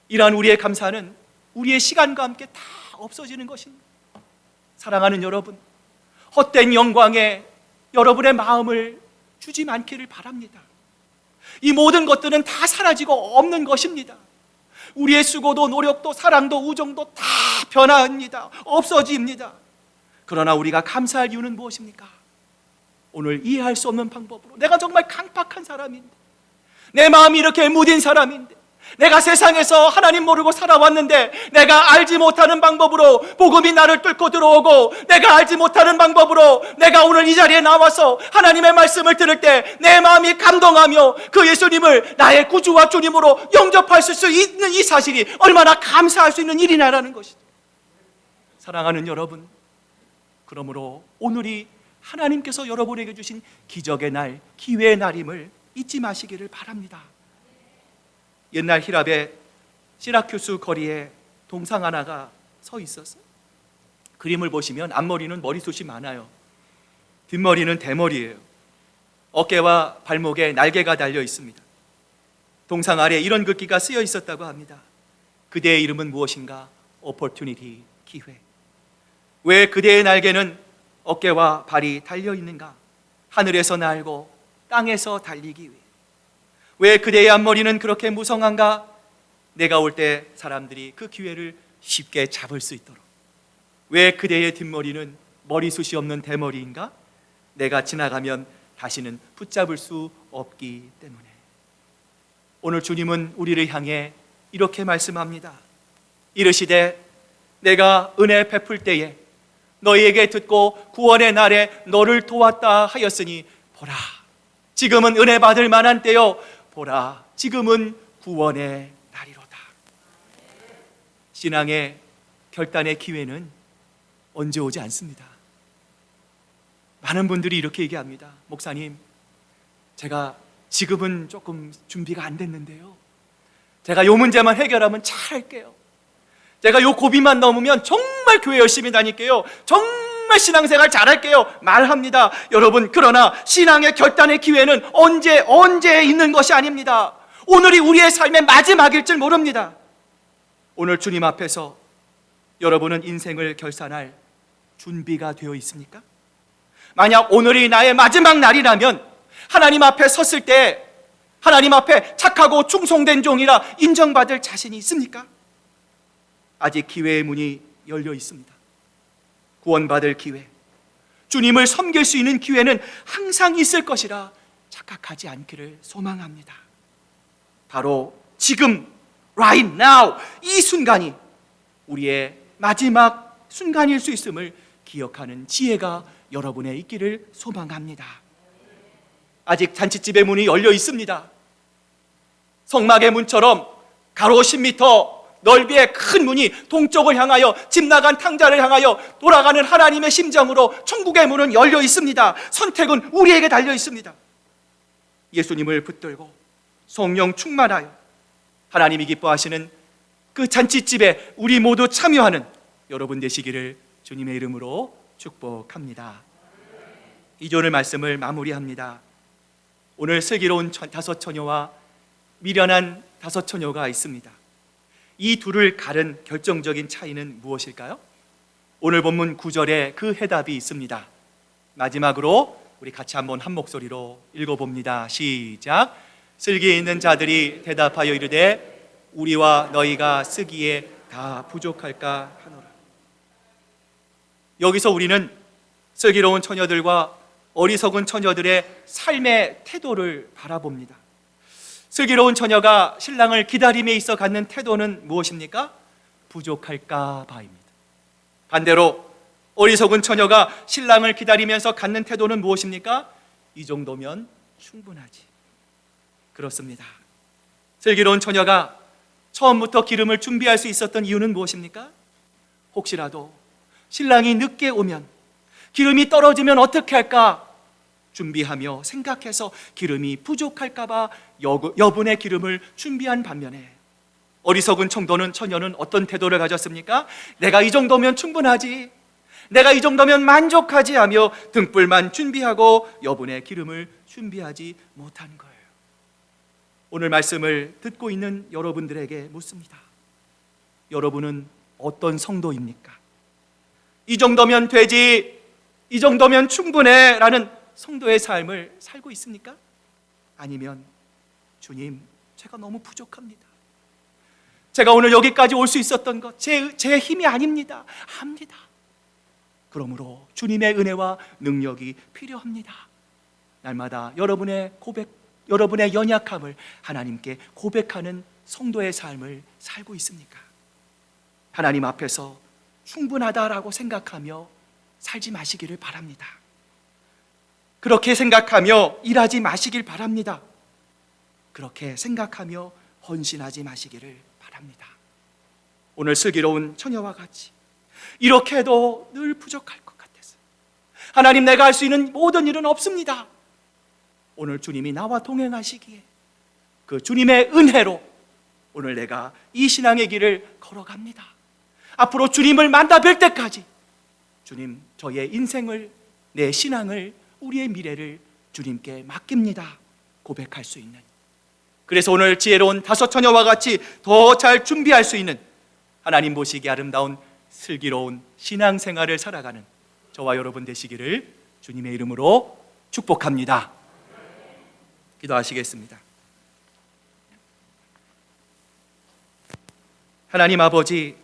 이러한 우리의 감사는 우리의 시간과 함께 다 없어지는 것입니다. 사랑하는 여러분, 헛된 영광에 여러분의 마음을 주지 않기를 바랍니다. 이 모든 것들은 다 사라지고 없는 것입니다. 우리의 수고도 노력도 사랑도 우정도 다 변화합니다. 없어집니다. 그러나 우리가 감사할 이유는 무엇입니까? 오늘 이해할 수 없는 방법으로 내가 정말 강팍한 사람인데, 내 마음이 이렇게 무딘 사람인데, 내가 세상에서 하나님 모르고 살아왔는데 내가 알지 못하는 방법으로 복음이 나를 뚫고 들어오고, 내가 알지 못하는 방법으로 내가 오늘 이 자리에 나와서 하나님의 말씀을 들을 때 내 마음이 감동하며 그 예수님을 나의 구주와 주님으로 영접할 수 있는 이 사실이 얼마나 감사할 수 있는 일이냐라는 것이죠. 사랑하는 여러분, 그러므로 오늘이 하나님께서 여러분에게 주신 기적의 날, 기회의 날임을 잊지 마시기를 바랍니다. 옛날 히랍의 시라큐스 거리에 동상 하나가 서 있었어요. 그림을 보시면 앞머리는 머리숱이 많아요. 뒷머리는 대머리예요. 어깨와 발목에 날개가 달려 있습니다. 동상 아래에 이런 글귀가 쓰여 있었다고 합니다. 그대의 이름은 무엇인가? opportunity, 기회. 왜 그대의 날개는 어깨와 발이 달려 있는가? 하늘에서 날고 땅에서 달리기 위해. 왜 그대의 앞머리는 그렇게 무성한가? 내가 올 때 사람들이 그 기회를 쉽게 잡을 수 있도록. 왜 그대의 뒷머리는 머리숱이 없는 대머리인가? 내가 지나가면 다시는 붙잡을 수 없기 때문에. 오늘 주님은 우리를 향해 이렇게 말씀합니다. 이르시되 내가 은혜 베풀 때에 너희에게 듣고 구원의 날에 너를 도왔다 하였으니 보라, 지금은 은혜 받을 만한 때요, 보라, 지금은 구원의 날이로다. 신앙의 결단의 기회는 언제 오지 않습니다. 많은 분들이 이렇게 얘기합니다. 목사님, 제가 지금은 조금 준비가 안 됐는데요, 제가 요 문제만 해결하면 잘할게요. 제가 요 고비만 넘으면 정말 교회 열심히 다닐게요. 정말 신앙생활 잘할게요. 말합니다. 여러분, 그러나 신앙의 결단의 기회는 언제 있는 것이 아닙니다. 오늘이 우리의 삶의 마지막일 줄 모릅니다. 오늘 주님 앞에서 여러분은 인생을 결산할 준비가 되어 있습니까? 만약 오늘이 나의 마지막 날이라면 하나님 앞에 섰을 때 하나님 앞에 착하고 충성된 종이라 인정받을 자신이 있습니까? 아직 기회의 문이 열려 있습니다. 구원받을 기회, 주님을 섬길 수 있는 기회는 항상 있을 것이라 착각하지 않기를 소망합니다. 바로 지금, right now, 이 순간이 우리의 마지막 순간일 수 있음을 기억하는 지혜가 여러분의 있기를 소망합니다. 아직 잔치집의 문이 열려 있습니다. 성막의 문처럼 가로 10m 넓이의 큰 문이 동쪽을 향하여 집 나간 탕자를 향하여 돌아가는 하나님의 심정으로 천국의 문은 열려 있습니다. 선택은 우리에게 달려 있습니다. 예수님을 붙들고 성령 충만하여 하나님이 기뻐하시는 그 잔치집에 우리 모두 참여하는 여러분 되시기를 주님의 이름으로 축복합니다. 이전의 말씀을 마무리합니다. 오늘 슬기로운 다섯 처녀와 미련한 다섯 처녀가 있습니다. 이 둘을 가른 결정적인 차이는 무엇일까요? 오늘 본문 9절에 그 해답이 있습니다. 마지막으로 우리 같이 한번 한 목소리로 읽어봅니다. 시작. 슬기 있는 자들이 대답하여 이르되 우리와 너희가 쓰기에 다 부족할까 하노라. 여기서 우리는 슬기로운 처녀들과 어리석은 처녀들의 삶의 태도를 바라봅니다. 슬기로운 처녀가 신랑을 기다림에 있어 갖는 태도는 무엇입니까? 부족할까 봐입니다. 반대로 어리석은 처녀가 신랑을 기다리면서 갖는 태도는 무엇입니까? 이 정도면 충분하지. 그렇습니다. 슬기로운 처녀가 처음부터 기름을 준비할 수 있었던 이유는 무엇입니까? 혹시라도 신랑이 늦게 오면, 기름이 떨어지면 어떻게 할까 준비하며 생각해서 기름이 부족할까 봐 여분의 기름을 준비한 반면에, 어리석은 처녀는 어떤 태도를 가졌습니까? 내가 이 정도면 충분하지, 내가 이 정도면 만족하지 하며 등불만 준비하고 여분의 기름을 준비하지 못한 거예요. 오늘 말씀을 듣고 있는 여러분들에게 묻습니다. 여러분은 어떤 성도입니까? 이 정도면 되지, 이 정도면 충분해 라는 성도의 삶을 살고 있습니까? 아니면 주님, 제가 너무 부족합니다, 제가 오늘 여기까지 올 수 있었던 것 제 힘이 아닙니다 합니다. 그러므로 주님의 은혜와 능력이 필요합니다. 날마다 여러분의 고백, 여러분의 연약함을 하나님께 고백하는 성도의 삶을 살고 있습니까? 하나님 앞에서 충분하다라고 생각하며 살지 마시기를 바랍니다. 그렇게 생각하며 일하지 마시길 바랍니다. 그렇게 생각하며 헌신하지 마시기를 바랍니다. 오늘 슬기로운 처녀와 같이 이렇게 해도 늘 부족할 것 같아서, 하나님, 내가 할 수 있는 모든 일은 없습니다. 오늘 주님이 나와 동행하시기에 그 주님의 은혜로 오늘 내가 이 신앙의 길을 걸어갑니다. 앞으로 주님을 만나 뵐 때까지 주님, 저의 인생을, 내 신앙을, 우리의 미래를 주님께 맡깁니다 고백할 수 있는, 그래서 오늘 지혜로운 다섯 처녀와 같이 더 잘 준비할 수 있는, 하나님 보시기에 아름다운 슬기로운 신앙생활을 살아가는 저와 여러분 되시기를 주님의 이름으로 축복합니다. 기도하시겠습니다. 하나님 아버지,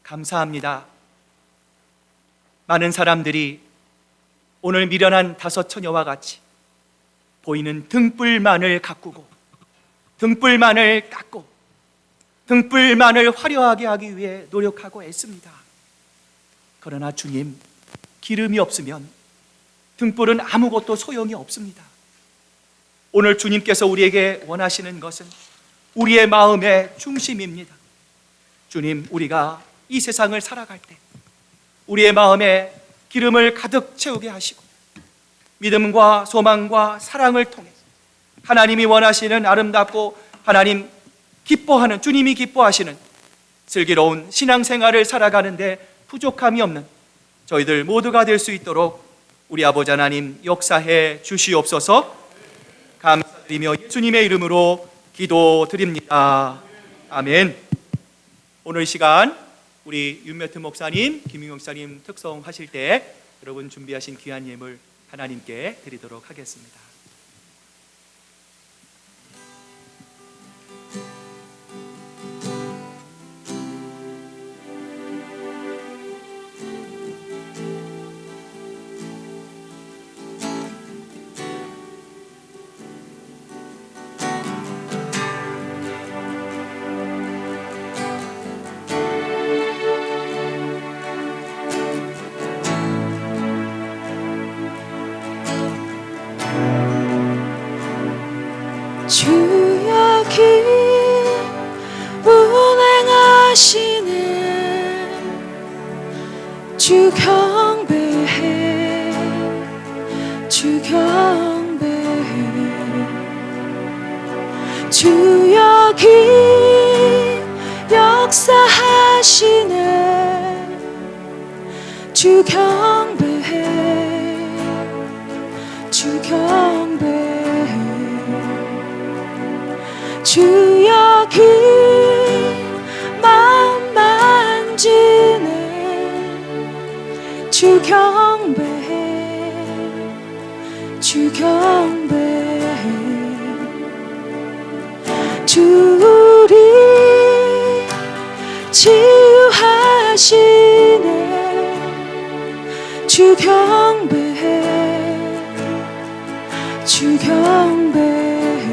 감사합니다. 많은 사람들이 오늘 미련한 다섯 처녀와 같이 보이는 등불만을 가꾸고, 등불만을 깎고, 등불만을 화려하게 하기 위해 노력하고 애씁니다. 그러나 주님, 기름이 없으면 등불은 아무것도 소용이 없습니다. 오늘 주님께서 우리에게 원하시는 것은 우리의 마음의 중심입니다. 주님, 우리가 이 세상을 살아갈 때 우리의 마음에 기름을 가득 채우게 하시고 믿음과 소망과 사랑을 통해 하나님이 원하시는 아름답고 하나님 기뻐하는, 주님이 기뻐하시는 슬기로운 신앙생활을 살아가는데 부족함이 없는 저희들 모두가 될 수 있도록 우리 아버지 하나님 역사해 주시옵소서. 감사드리며 예수님의 이름으로 기도드립니다. 아멘. 오늘 이 시간 우리 윤매트 목사님, 김윤 목사님 특성하실 때 여러분 준비하신 귀한 예물 하나님께 드리도록 하겠습니다. 주 경배해 주 경배해 주 여기 역사하시네 주 경배해 주 경배해 주 여기 마음 만지네 주 경배해 주 경배해 주 우리 치유하시네 주 경배해 주 경배해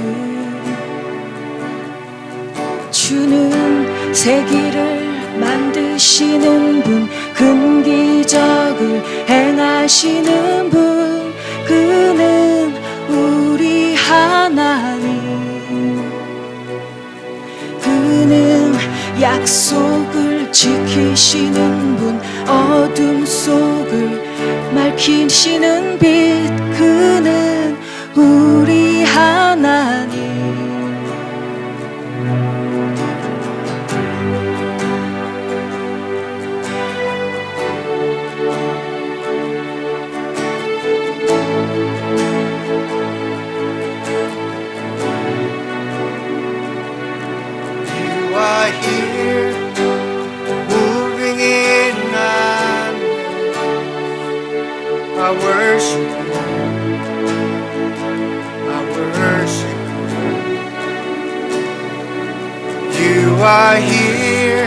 주는 세기를 만드시는 분 큰 기적을 행하시는 분 그는 우리 하나님 그는 약속을 지키시는 분 어둠 속을 밝히시는 빛 그는 우리 하나님 You are here, moving in our midst. I worship you. I worship you. You are here,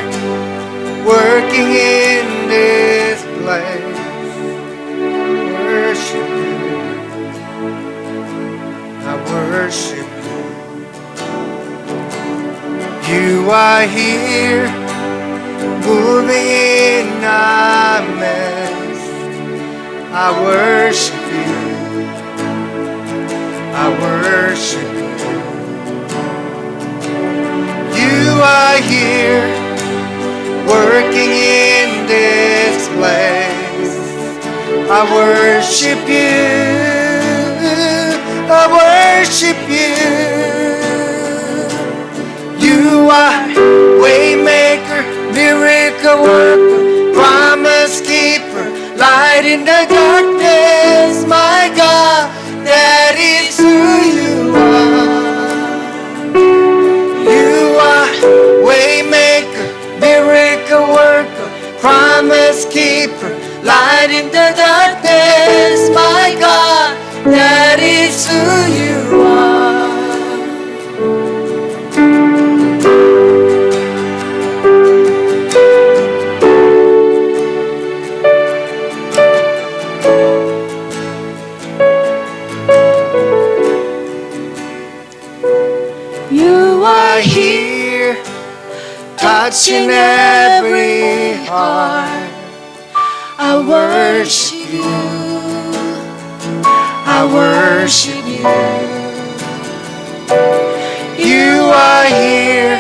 working in this place. Worship you. I worship you. You are here, moving in our midst. I worship you. I worship you. You are here, working in this place. I worship you. I worship you. You are waymaker, miracle worker, promise keeper, light in the darkness. My God, that is who you are. You are waymaker, miracle worker, promise keeper, light in the darkness. My God, that is who you are. You are here, touching every heart. I worship you. I worship you. You are here,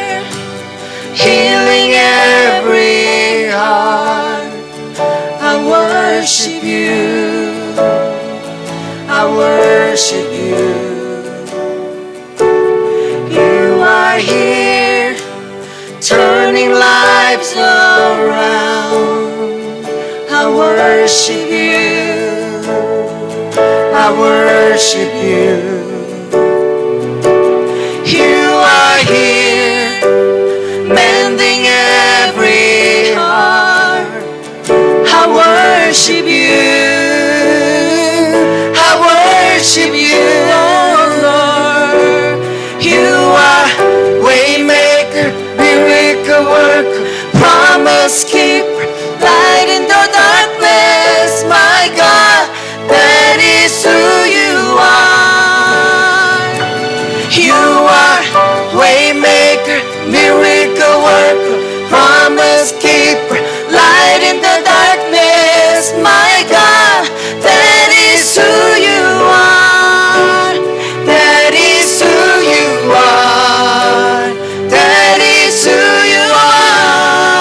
healing every heart. I worship you. I worship you. You are here, turning lives around. I worship you. I worship you. You are here, mending every heart. I worship you. I worship you, oh Lord. You are waymaker, miracle worker, promise keeper, light in the darkness. My God, that is who you are. You are waymaker, miracle worker, promise keeper, light in the darkness. My God, that is who you are. That is who you are. That is who you are.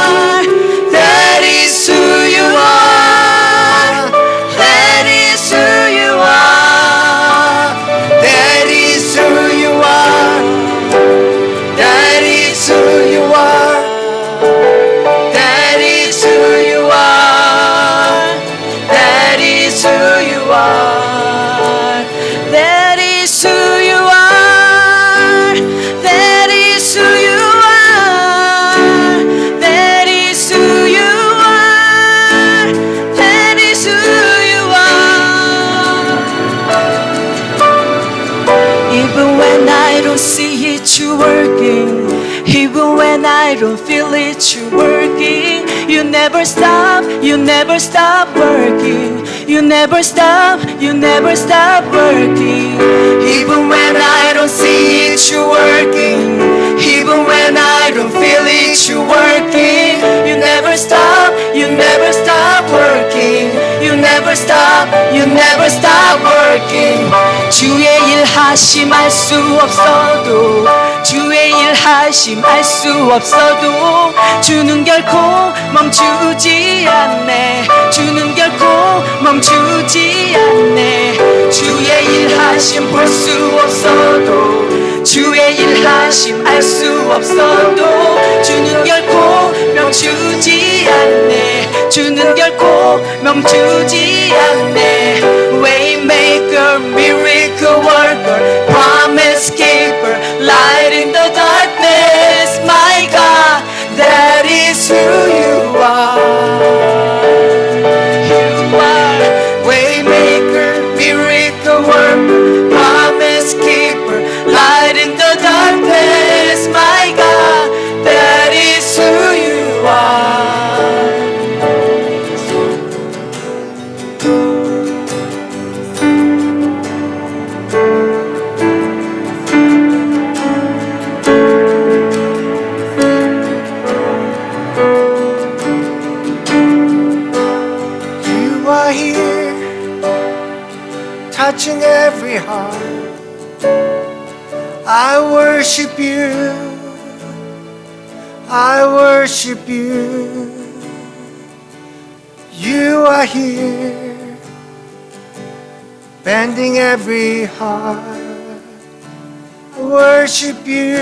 You never stop, you never stop working. You never stop, you never stop working. Even when I don't see it, you're working. Even when I don't feel it, you're working. You never stop, you never stop working. You never stop, you never stop working. 주의 일하심 알 수 없어도, 주의 일하심 알 수 없어도 주는 결코 멈추지 않네. 주는 결코 멈추지 않네. 주의 일하심 볼 수 없어도, 주의 일하심 알 수 없어도 주는 결코 멈추지 않네. 주는 결코 멈추지 않네. Waymaker, miracle worker, promise keeper, light in the darkness. My God, that is who you are. You are Waymaker, miracle worker, promise keeper, light in the darkness. My God, that is who you are. You are here, touching every heart. I worship you, I worship you. You are here, bending every heart. I worship you,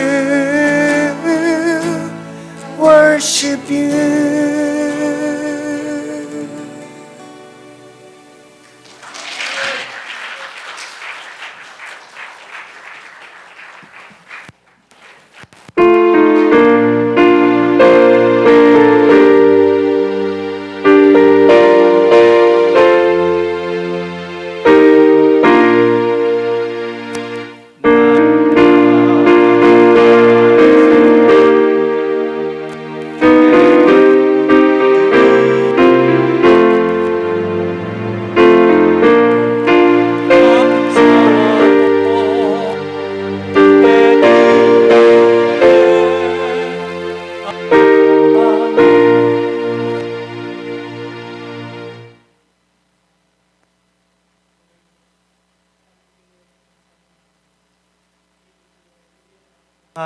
worship you.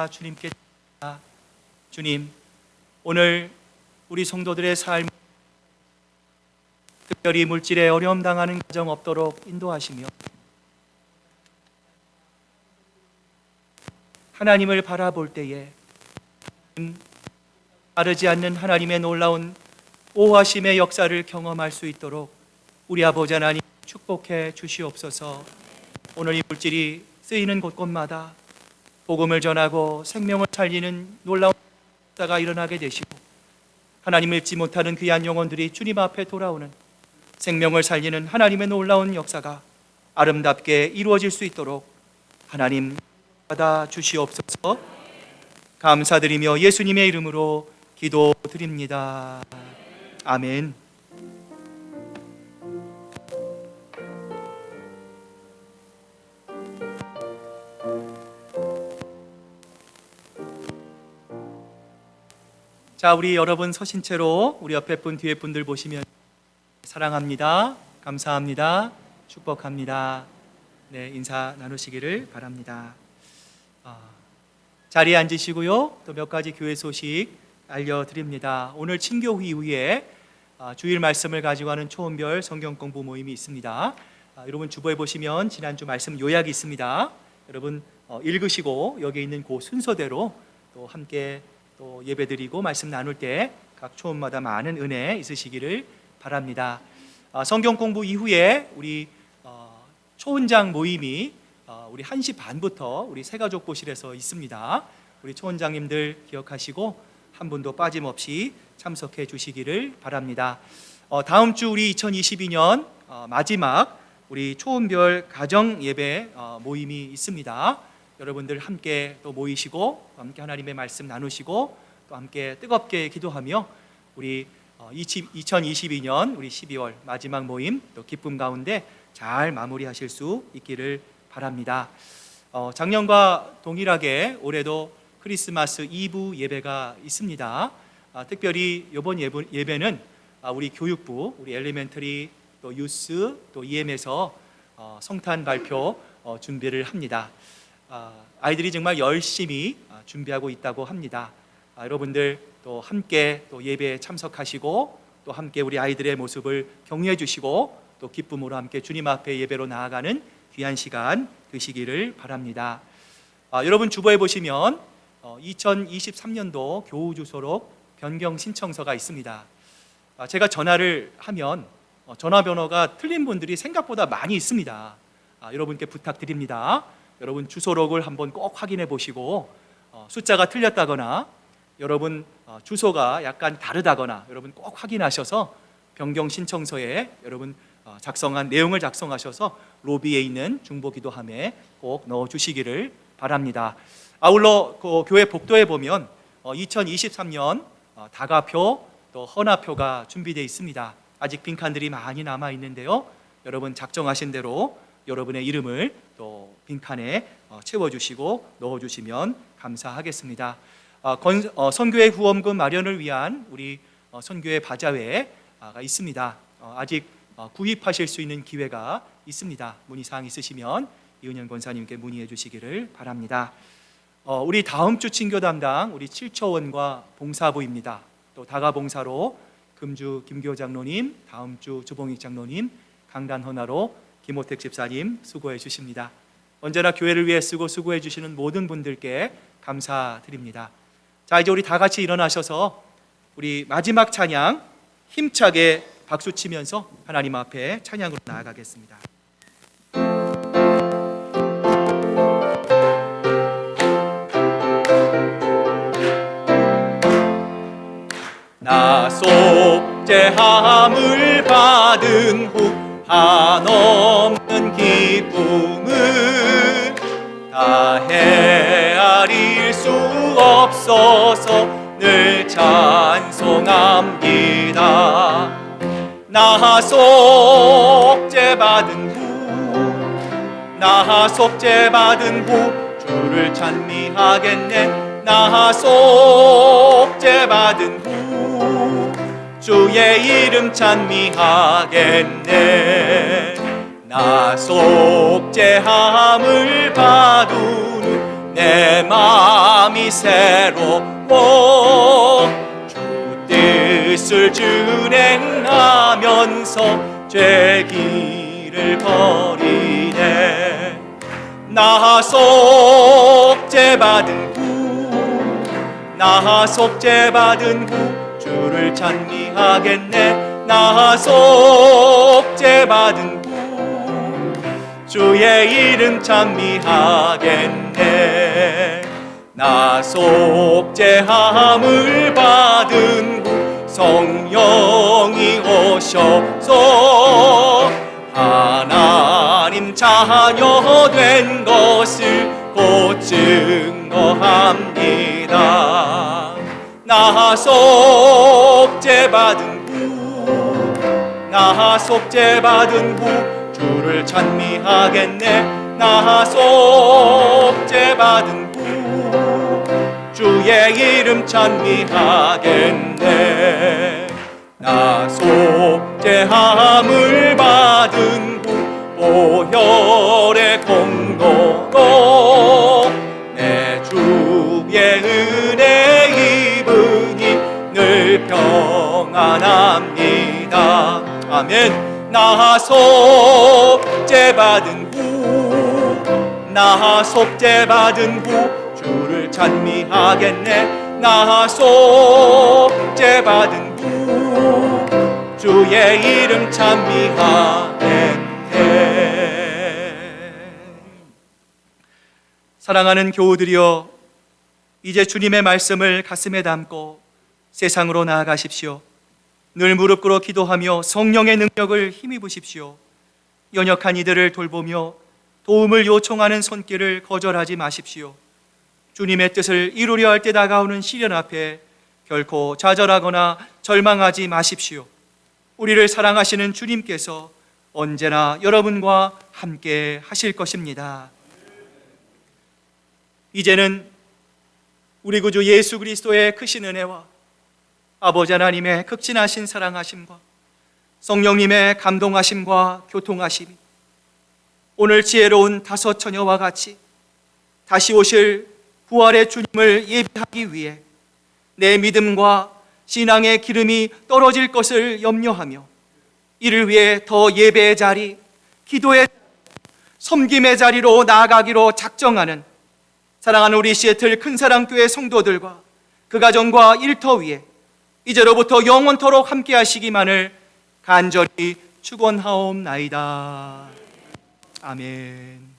주님께 주님, 오늘 우리 성도들의 삶, 특별히 물질에 어려움 당하는 가정 없도록 인도하시며 하나님을 바라볼 때에 마르지 않는 하나님의 놀라운 보호하심의 역사를 경험할 수 있도록 우리 아버지 하나님 축복해 주시옵소서. 오늘 이 물질이 쓰이는 곳곳마다 복음을 전하고 생명을 살리는 놀라운 역사가 일어나게 되시고 하나님을 잊지 못하는 귀한 영혼들이 주님 앞에 돌아오는 생명을 살리는 하나님의 놀라운 역사가 아름답게 이루어질 수 있도록 하나님 받아 주시옵소서. 감사드리며 예수님의 이름으로 기도드립니다. 아멘. 자, 우리 여러분 서신 채로 우리 옆에 분 뒤에 분들 보시면 사랑합니다, 감사합니다, 축복합니다. 네, 인사 나누시기를 바랍니다. 자리에 앉으시고요. 또 몇 가지 교회 소식 알려드립니다. 오늘 친교 이후에 주일 말씀을 가지고 하는 초원별 성경 공부 모임이 있습니다. 여러분 주보에 보시면 지난주 말씀 요약이 있습니다. 여러분 읽으시고 여기 있는 그 순서대로 또 함께 또 예배드리고 말씀 나눌 때 각 초원마다 많은 은혜 있으시기를 바랍니다. 성경 공부 이후에 우리 초원장 모임이 우리 1시 반부터 우리 새가족보실에서 있습니다. 우리 초원장님들 기억하시고 한 분도 빠짐없이 참석해 주시기를 바랍니다. 다음 주 우리 2022년 마지막 우리 초원별 가정 예배 모임이 있습니다. 여러분들 함께 또 모이시고 함께 하나님의 말씀 나누시고 또 함께 뜨겁게 기도하며 우리 2022년 우리 12월 마지막 모임 또 기쁨 가운데 잘 마무리하실 수 있기를 바랍니다. 작년과 동일하게 올해도 크리스마스 이브 예배가 있습니다. 특별히 이번 예배는 우리 교육부, 우리 엘리멘터리, 또 유스, 또 EM에서 성탄 발표 준비를 합니다. 아이들이 정말 열심히 준비하고 있다고 합니다. 여러분들 또 함께 또 예배에 참석하시고 또 함께 우리 아이들의 모습을 격려해 주시고 또 기쁨으로 함께 주님 앞에 예배로 나아가는 귀한 시간 되시기를 바랍니다. 여러분 주보에 보시면 2023년도 교우 주소록 변경 신청서가 있습니다. 제가 전화를 하면 전화번호가 틀린 분들이 생각보다 많이 있습니다. 여러분께 부탁드립니다. 여러분 주소록을 한번 꼭 확인해 보시고 숫자가 틀렸다거나 여러분 주소가 약간 다르다거나 여러분 꼭 확인하셔서 변경 신청서에 여러분 작성한 내용을 작성하셔서 로비에 있는 중보기도함에 꼭 넣어 주시기를 바랍니다. 아울러 그 교회 복도에 보면 2023년 다가표 또 헌화표가 준비되어 있습니다. 아직 빈칸들이 많이 남아 있는데요. 여러분 작정하신 대로 여러분의 이름을 또 빈칸에 채워주시고 넣어주시면 감사하겠습니다. 선교회 후원금 마련을 위한 우리 선교회 바자회가 있습니다. 아직 구입하실 수 있는 기회가 있습니다. 문의사항 있으시면 이은영 권사님께 문의해 주시기를 바랍니다. 우리 다음 주 친교 담당 우리 7초원과 봉사부입니다. 또 다가봉사로 금주 김교 장로님, 다음 주 주봉익 장로님, 강단 헌화로 김호택 집사님 수고해 주십니다. 언제나 교회를 위해 쓰고 수고해 주시는 모든 분들께 감사드립니다. 자, 이제 우리 다 같이 일어나셔서 우리 마지막 찬양 힘차게 박수 치면서 하나님 앞에 찬양으로 나아가겠습니다. 나 속죄함을 받은 후 한없는 기쁨을 다 헤아릴 수 없어서 늘 찬송합니다. 나 속죄받은 후 주를 찬미하겠네. 나 속죄받은 후 주의 이름 찬미하겠네. 나 속죄함을 받은 내 마음이 새로워 주 뜻을 준행하면서 죄 길을 버리네. 나 속죄받은 후 주를 찬미하겠네. 나 속죄받은 후 주의 이름 찬미하겠네. 나 속죄함을 받은 후 성령이 오셔서 하나님 자녀 된 것을 곧 증거합니다. 나 속죄받은 후 주를 찬미하겠네. 나 속죄받은 후 주의 이름 찬미하겠네. 나 속죄함을 받은 후 보혈의 공로로 내 주의 은혜 입으니 늘 평안합니다. 아멘. 나 속죄받은 후 주를 찬미하겠네. 나 속죄받은 후 주의 이름 찬미하겠네. 사랑하는 교우들이여, 이제 주님의 말씀을 가슴에 담고 세상으로 나아가십시오. 늘 무릎 꿇어 기도하며 성령의 능력을 힘입으십시오. 연약한 이들을 돌보며 도움을 요청하는 손길을 거절하지 마십시오. 주님의 뜻을 이루려 할 때 다가오는 시련 앞에 결코 좌절하거나 절망하지 마십시오. 우리를 사랑하시는 주님께서 언제나 여러분과 함께 하실 것입니다. 이제는 우리 구주 예수 그리스도의 크신 은혜와 아버지 하나님의 극진하신 사랑하심과 성령님의 감동하심과 교통하심이 오늘 지혜로운 다섯 처녀와 같이 다시 오실 부활의 주님을 예비하기 위해 내 믿음과 신앙의 기름이 떨어질 것을 염려하며 이를 위해 더 예배의 자리, 기도의 섬김의 자리로 나아가기로 작정하는 사랑하는 우리 시애틀 큰사랑교회 성도들과 그 가정과 일터 위에 이제로부터 영원토록 함께 하시기만을 간절히 축원하옵나이다. 아멘.